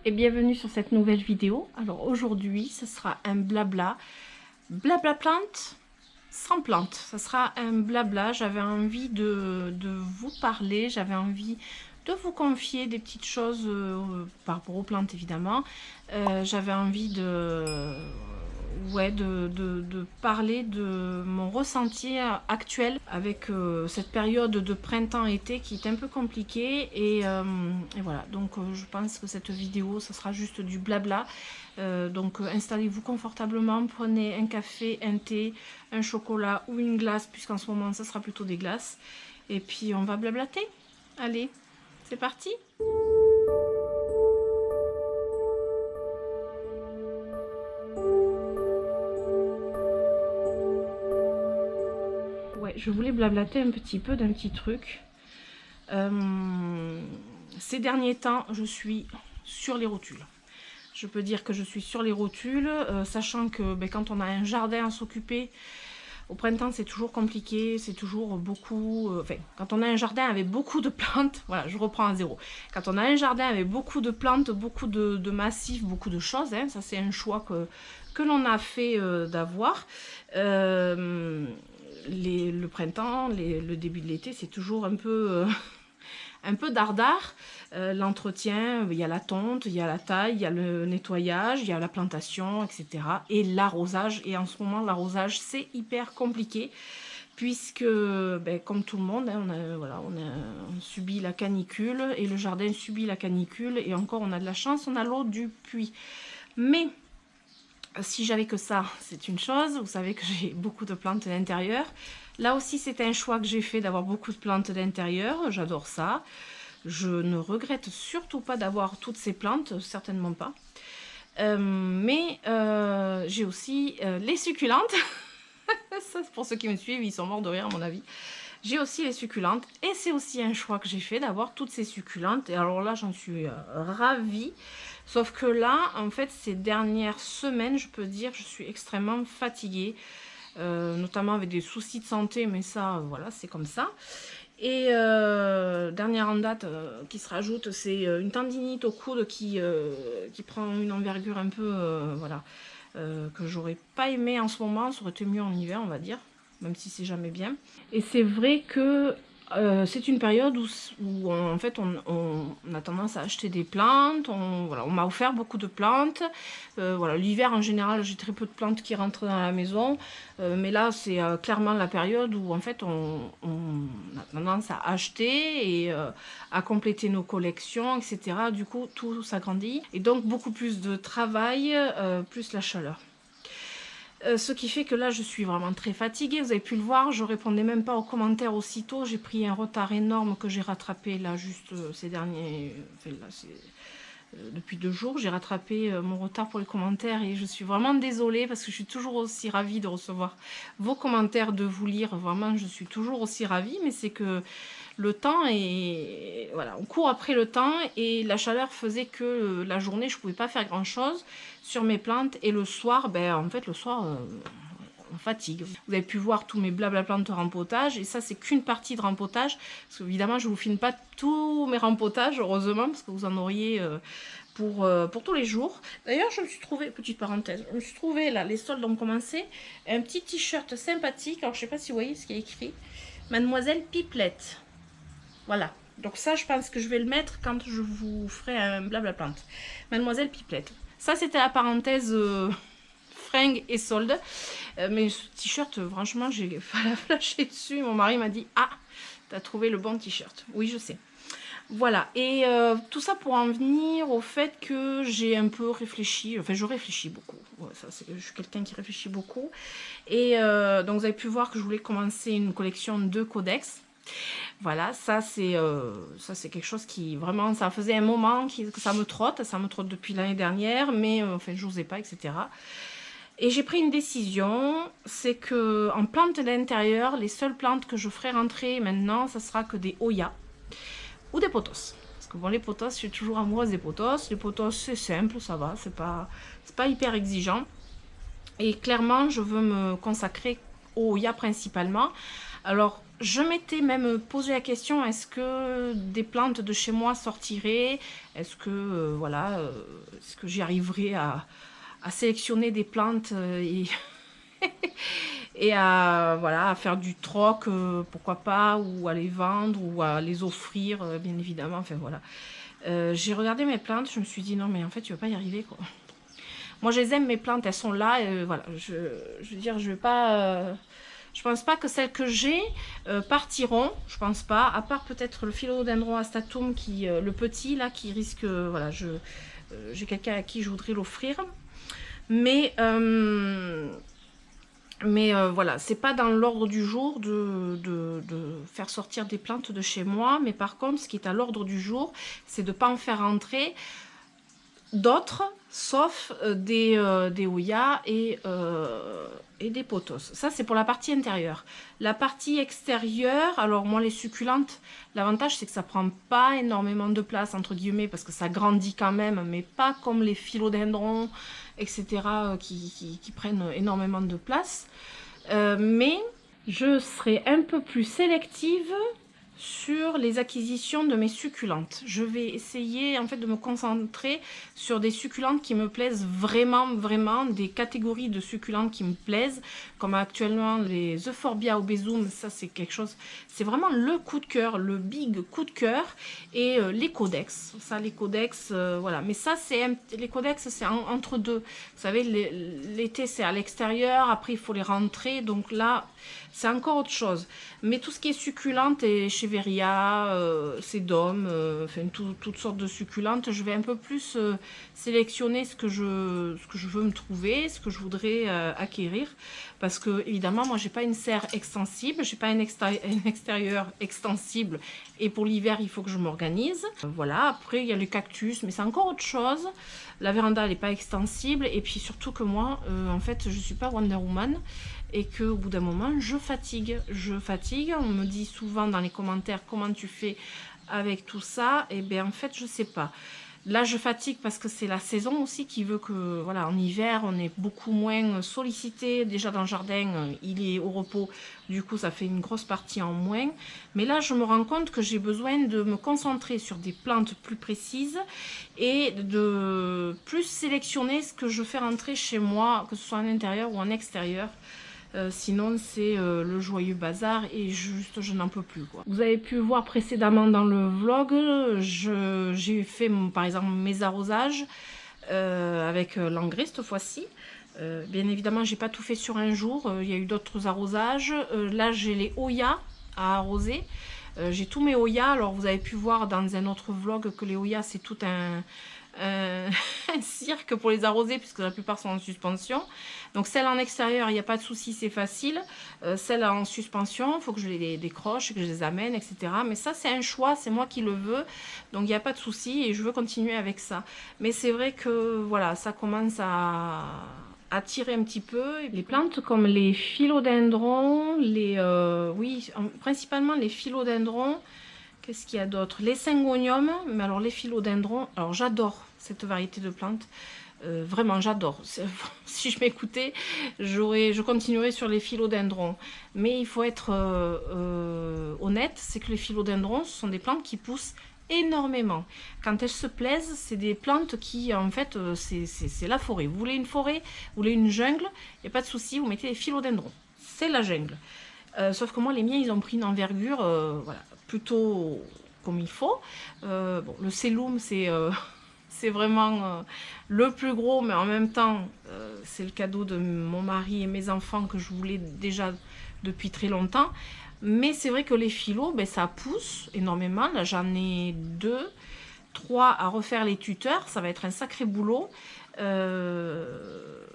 Et bienvenue sur cette nouvelle vidéo. Alors aujourd'hui, ce sera un blabla plante sans plante. Ce sera un blabla. J'avais envie de vous parler, j'avais envie de vous confier des petites choses par rapport aux plantes évidemment. J'avais envie de parler de mon ressenti actuel avec cette période de printemps-été qui est un peu compliquée et voilà, donc je pense que cette vidéo ça sera juste du blabla. Donc installez-vous confortablement, prenez un café, un thé, un chocolat ou une glace, puisqu'en ce moment ça sera plutôt des glaces, et puis on va blablater. Allez, c'est parti. Je voulais blablater un petit peu d'un petit truc. Ces derniers temps, je suis sur les rotules. Je peux dire que je suis sur les rotules, sachant que quand on a un jardin à s'occuper, au printemps c'est toujours compliqué, c'est toujours beaucoup... quand on a un jardin avec beaucoup de plantes, voilà, je reprends à zéro. Quand on a un jardin avec beaucoup de plantes, beaucoup de massifs, beaucoup de choses, hein, ça c'est un choix que l'on a fait d'avoir. Le printemps, le début de l'été, c'est toujours un peu dardard. L'entretien, il y a la tonte, il y a la taille, il y a le nettoyage, il y a la plantation, etc. Et l'arrosage. Et en ce moment, l'arrosage, c'est hyper compliqué. Puisque, comme tout le monde, hein, on subit la canicule. Et le jardin subit la canicule. Et encore, on a de la chance, on a l'eau du puits. Mais... si j'avais que ça, c'est une chose. Vous savez que j'ai beaucoup de plantes d'intérieur. Là aussi, c'est un choix que j'ai fait d'avoir beaucoup de plantes d'intérieur. J'adore ça. Je ne regrette surtout pas d'avoir toutes ces plantes, certainement pas. Mais j'ai aussi les succulentes. Ça, pour ceux qui me suivent, ils sont morts de rire à mon avis. J'ai aussi les succulentes. Et c'est aussi un choix que j'ai fait d'avoir toutes ces succulentes. Et alors là, j'en suis ravie. Sauf que là, en fait, ces dernières semaines, je peux dire, je suis extrêmement fatiguée. Notamment avec des soucis de santé, mais ça, voilà, c'est comme ça. Et dernière en date qui se rajoute, c'est une tendinite au coude qui prend une envergure un peu, voilà, que j'aurais pas aimé en ce moment. Ça aurait été mieux en hiver, on va dire, même si c'est jamais bien. Et c'est vrai que c'est une période où en fait on a tendance à acheter des plantes. On m'a offert beaucoup de plantes. Voilà, l'hiver en général j'ai très peu de plantes qui rentrent dans la maison, mais là c'est clairement la période où en fait on a tendance à acheter et à compléter nos collections, etc. Du coup tout s'agrandit et donc beaucoup plus de travail, plus la chaleur. Ce qui fait que là je suis vraiment très fatiguée, vous avez pu le voir, je répondais même pas aux commentaires aussitôt, j'ai pris un retard énorme que j'ai rattrapé là juste ces derniers, depuis 2 jours, j'ai rattrapé mon retard pour les commentaires et je suis vraiment désolée parce que je suis toujours aussi ravie de recevoir vos commentaires, de vous lire, vraiment je suis toujours aussi ravie, mais c'est que le temps est... voilà, on court après le temps et la chaleur faisait que la journée je pouvais pas faire grand chose sur mes plantes et le soir, en fait le soir on fatigue. Vous avez pu voir tous mes blabla plantes rempotage et ça c'est qu'une partie de rempotage parce qu'évidemment je vous filme pas tous mes rempotages, heureusement, parce que vous en auriez pour tous les jours. D'ailleurs je me suis trouvé, petite parenthèse, je me suis trouvé là, les soldes ont commencé, un petit t-shirt sympathique, alors je sais pas si vous voyez ce qui est écrit, Mademoiselle Pipelette. Voilà, donc ça je pense que je vais le mettre quand je vous ferai un blabla plante. Mademoiselle Pipelette. Ça c'était la parenthèse fringues et soldes. Mais ce t-shirt, franchement, j'ai flashé dessus. Mon mari m'a dit, ah, t'as trouvé le bon t-shirt. Oui, je sais. Voilà, et tout ça pour en venir au fait que j'ai un peu réfléchi, enfin je réfléchis beaucoup, ouais, je suis quelqu'un qui réfléchit beaucoup, et donc vous avez pu voir que je voulais commencer une collection de codex. Voilà, ça c'est quelque chose qui vraiment, ça faisait un moment que ça me trotte depuis l'année dernière, mais enfin je n'osais pas, etc. Et j'ai pris une décision, c'est que en plantes d'intérieur, les seules plantes que je ferai rentrer maintenant, ça sera que des Hoya ou des pothos. Parce que bon, les pothos, je suis toujours amoureuse des pothos. Les pothos, c'est simple, ça va, c'est pas hyper exigeant. Et clairement, je veux me consacrer aux Hoya principalement. Alors, je m'étais même posé la question, est-ce que des plantes de chez moi sortiraient? Est-ce que, voilà, est-ce que j'y arriverais à sélectionner des plantes et, et à, voilà, à faire du troc, pourquoi pas, ou à les vendre, ou à les offrir, bien évidemment, enfin voilà. J'ai regardé mes plantes, je me suis dit, non mais en fait, tu vas pas y arriver, quoi. Moi, je les aime, mes plantes, elles sont là, voilà, je veux dire, je vais pas... je pense pas que celles que j'ai partiront, je pense pas, à part peut-être le philodendron astatum, qui, le petit là, qui risque, voilà, j'ai quelqu'un à qui je voudrais l'offrir, mais voilà, c'est pas dans l'ordre du jour de faire sortir des plantes de chez moi, mais par contre, ce qui est à l'ordre du jour, c'est de pas en faire entrer d'autres, sauf des Hoya et des pothos. Ça, c'est pour la partie intérieure. La partie extérieure, alors moi, les succulentes, l'avantage, c'est que ça prend pas énormément de place, entre guillemets, parce que ça grandit quand même, mais pas comme les philodendrons, etc., qui prennent énormément de place. Mais je serai un peu plus sélective sur les acquisitions de mes succulentes. Je vais essayer en fait de me concentrer sur des succulentes qui me plaisent vraiment, vraiment, des catégories de succulentes qui me plaisent, comme actuellement les Euphorbia obesum, ça c'est quelque chose, c'est vraiment le coup de cœur, le big coup de cœur, et les codex, ça les codex, voilà, mais ça c'est, les codex c'est entre deux, vous savez, l'été c'est à l'extérieur, après il faut les rentrer, donc là c'est encore autre chose. Mais tout ce qui est succulente, et Cheveria, Sedum, enfin toutes sortes de succulentes, je vais un peu plus sélectionner ce que je veux me trouver, ce que je voudrais acquérir. Parce que évidemment, moi j'ai pas une serre extensible, j'ai pas un extérieur extensible, et pour l'hiver il faut que je m'organise. Voilà, après il y a les cactus, mais c'est encore autre chose. La véranda elle n'est pas extensible, et puis surtout que moi, en fait, je suis pas Wonder Woman, et qu'au bout d'un moment, je fatigue. On me dit souvent dans les commentaires comment tu fais avec tout ça, et bien en fait, je sais pas. Là, je fatigue parce que c'est la saison aussi qui veut que, voilà, en hiver, on est beaucoup moins sollicité. Déjà dans le jardin, il est au repos, du coup, ça fait une grosse partie en moins. Mais là, je me rends compte que j'ai besoin de me concentrer sur des plantes plus précises et de plus sélectionner ce que je fais rentrer chez moi, que ce soit en intérieur ou en extérieur. Sinon c'est le joyeux bazar et juste je n'en peux plus, quoi. Vous avez pu voir précédemment dans le vlog, j'ai fait par exemple mes arrosages avec l'engrais cette fois-ci. Bien évidemment j'ai pas tout fait sur un jour, il y a eu d'autres arrosages. Là j'ai les Hoya à arroser. J'ai tous mes Hoya, alors vous avez pu voir dans un autre vlog que les Hoya c'est tout un cirque pour les arroser puisque la plupart sont en suspension. Donc celles en extérieur, il n'y a pas de souci, c'est facile. Celles en suspension, il faut que je les décroche, que je les amène, etc. Mais ça c'est un choix, c'est moi qui le veux, donc il n'y a pas de souci et je veux continuer avec ça. Mais c'est vrai que voilà, ça commence à tirer un petit peu. Les plantes comme les philodendrons, oui, principalement les philodendrons. Qu'est-ce qu'il y a d'autre? Les syngoniums, mais alors les philodendrons, alors j'adore cette variété de plantes, vraiment j'adore. Si je m'écoutais, je continuerais sur les philodendrons. Mais il faut être honnête, c'est que les philodendrons, ce sont des plantes qui poussent énormément. Quand elles se plaisent, c'est des plantes qui, en fait, c'est la forêt. Vous voulez une forêt, vous voulez une jungle, il n'y a pas de souci, vous mettez les philodendrons. C'est la jungle. Sauf que moi, les miens, ils ont pris une envergure, voilà, plutôt comme il faut. Bon, le Cellum, c'est vraiment le plus gros, mais en même temps, c'est le cadeau de mon mari et mes enfants que je voulais déjà depuis très longtemps. Mais c'est vrai que les philo, ben, ça pousse énormément. Là, j'en ai 2, 3 à refaire les tuteurs. Ça va être un sacré boulot.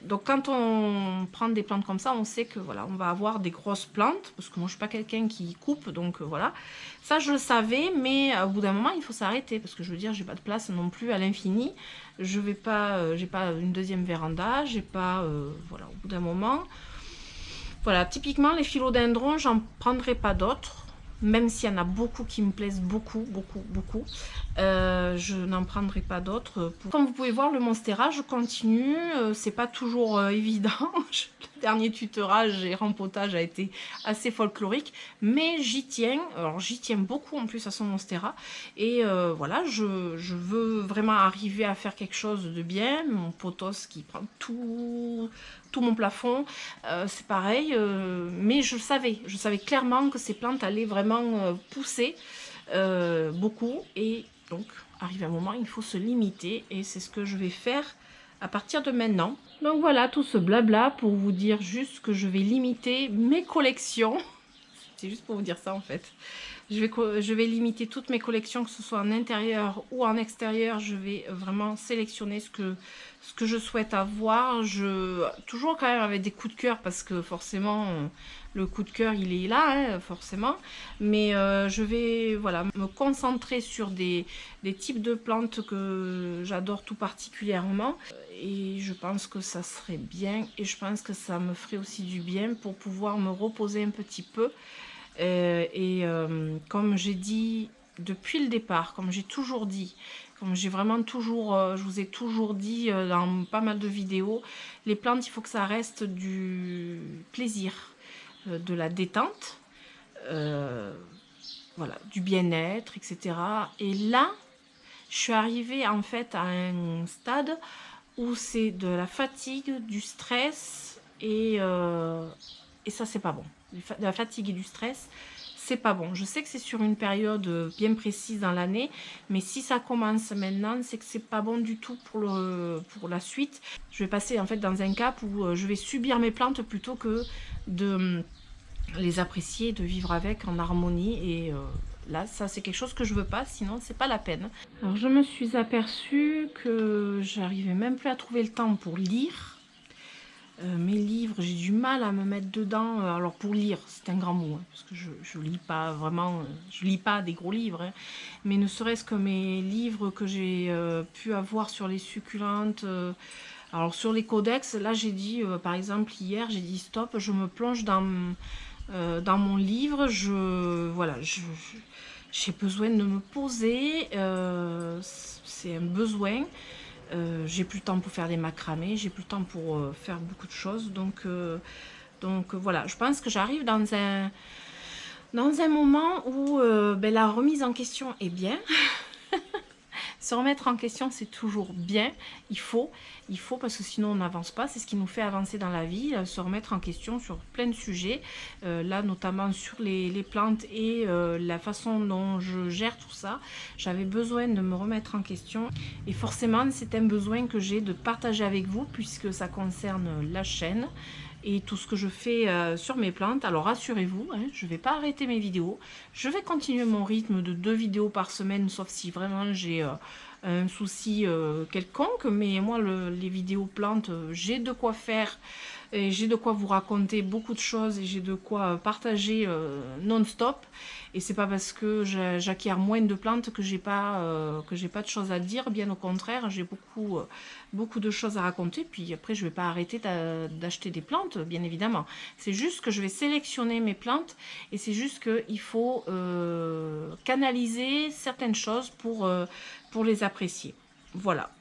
Donc quand on prend des plantes comme ça, on sait que voilà, on va avoir des grosses plantes, parce que moi je suis pas quelqu'un qui coupe, donc voilà. Ça je le savais, mais au bout d'un moment il faut s'arrêter, parce que je veux dire, j'ai pas de place non plus à l'infini. Je vais pas, j'ai pas une deuxième véranda, j'ai pas, voilà, au bout d'un moment. Voilà, typiquement les philodendrons, j'en prendrai pas d'autres. Même s'il y en a beaucoup qui me plaisent beaucoup. Je n'en prendrai pas d'autres. Comme vous pouvez voir, le monstera, je continue. C'est pas toujours évident. Le dernier tutorage et rempotage a été assez folklorique, mais j'y tiens. Alors j'y tiens beaucoup en plus à son monstera. Et voilà, je veux vraiment arriver à faire quelque chose de bien. Mon potos qui prend tout mon plafond, c'est pareil. Mais je savais clairement que ces plantes allaient vraiment pousser beaucoup. Et donc, arrivé un moment, il faut se limiter et c'est ce que je vais faire à partir de maintenant. Donc voilà, tout ce blabla pour vous dire juste que je vais limiter mes collections. C'est juste pour vous dire ça en fait. Je vais limiter toutes mes collections, que ce soit en intérieur ou en extérieur. Je vais vraiment sélectionner ce que je souhaite avoir. Toujours quand même avec des coups de cœur, parce que forcément, le coup de cœur, il est là, hein, forcément. Mais je vais voilà, me concentrer sur des types de plantes que j'adore tout particulièrement. Et je pense que ça serait bien. Et je pense que ça me ferait aussi du bien pour pouvoir me reposer un petit peu. Comme j'ai dit depuis le départ, comme j'ai toujours dit, comme j'ai vraiment toujours, je vous ai toujours dit dans pas mal de vidéos, les plantes, il faut que ça reste du plaisir, de la détente, voilà, du bien-être, etc. Et là, je suis arrivée en fait à un stade où c'est de la fatigue, du stress et ça c'est pas bon. De la fatigue et du stress, c'est pas bon. Je sais que c'est sur une période bien précise dans l'année, mais si ça commence maintenant, c'est que c'est pas bon du tout pour la suite. Je vais passer en fait dans un cap où je vais subir mes plantes plutôt que de les apprécier, de vivre avec en harmonie. Et là, ça c'est quelque chose que je veux pas, sinon c'est pas la peine. Alors je me suis aperçue que j'arrivais même plus à trouver le temps pour lire. Mes livres, j'ai du mal à me mettre dedans. Alors pour lire, c'est un grand mot, hein, parce que je lis pas vraiment, je lis pas des gros livres, hein, mais ne serait-ce que mes livres que j'ai pu avoir sur les succulentes. Alors sur les codex, là j'ai dit, par exemple hier, j'ai dit stop, je me plonge dans mon livre. Voilà, j'ai besoin de me poser, c'est un besoin. J'ai plus le temps pour faire des macramés, j'ai plus le temps pour faire beaucoup de choses, donc voilà, je pense que j'arrive dans un moment où la remise en question est bien. Se remettre en question, c'est toujours bien, il faut parce que sinon on n'avance pas. C'est ce qui nous fait avancer dans la vie, se remettre en question sur plein de sujets, là notamment sur les plantes et la façon dont je gère tout ça. J'avais besoin de me remettre en question et forcément c'est un besoin que j'ai de partager avec vous, puisque ça concerne la chaîne et tout ce que je fais sur mes plantes. Alors rassurez-vous, hein, je ne vais pas arrêter mes vidéos. Je vais continuer mon rythme de 2 vidéos par semaine, sauf si vraiment j'ai un souci quelconque. Mais moi, les vidéos plantes, j'ai de quoi faire. Et j'ai de quoi vous raconter beaucoup de choses et j'ai de quoi partager non-stop. Et c'est pas parce que j'acquiers moins de plantes que j'ai pas de choses à dire. Bien au contraire, j'ai beaucoup de choses à raconter. Puis après, je vais pas arrêter d'acheter des plantes, bien évidemment. C'est juste que je vais sélectionner mes plantes et c'est juste qu'il faut canaliser certaines choses pour les apprécier. Voilà.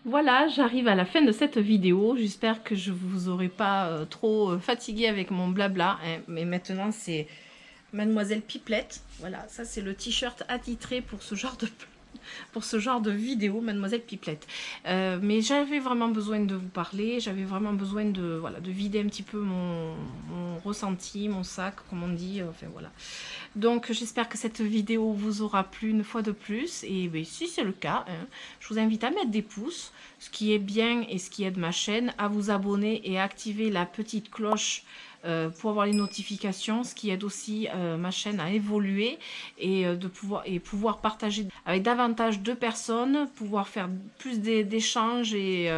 Voilà, j'arrive à la fin de cette vidéo. J'espère que je vous aurai pas trop fatigué avec mon blabla, hein. Mais maintenant, c'est Mademoiselle Pipelette. Voilà, ça c'est le t-shirt attitré pour ce genre de vidéo, Mademoiselle Pipelette. Mais j'avais vraiment besoin de vous parler. J'avais vraiment besoin de vider un petit peu mon ressenti, mon sac, comme on dit. Enfin voilà. Donc j'espère que cette vidéo vous aura plu une fois de plus. Et bien, si c'est le cas, hein, je vous invite à mettre des pouces, ce qui est bien et ce qui aide ma chaîne, à vous abonner et à activer la petite cloche pour avoir les notifications, ce qui aide aussi ma chaîne à évoluer et pouvoir partager avec davantage de personnes, pouvoir faire plus d'échanges et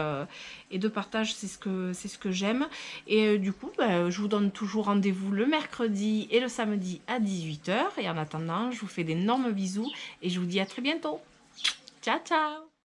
de partage. C'est ce que j'aime. Et du coup, je vous donne toujours rendez-vous le mercredi et le samedi à 18 h. Et en attendant, je vous fais d'énormes bisous et je vous dis à très bientôt. Ciao, ciao!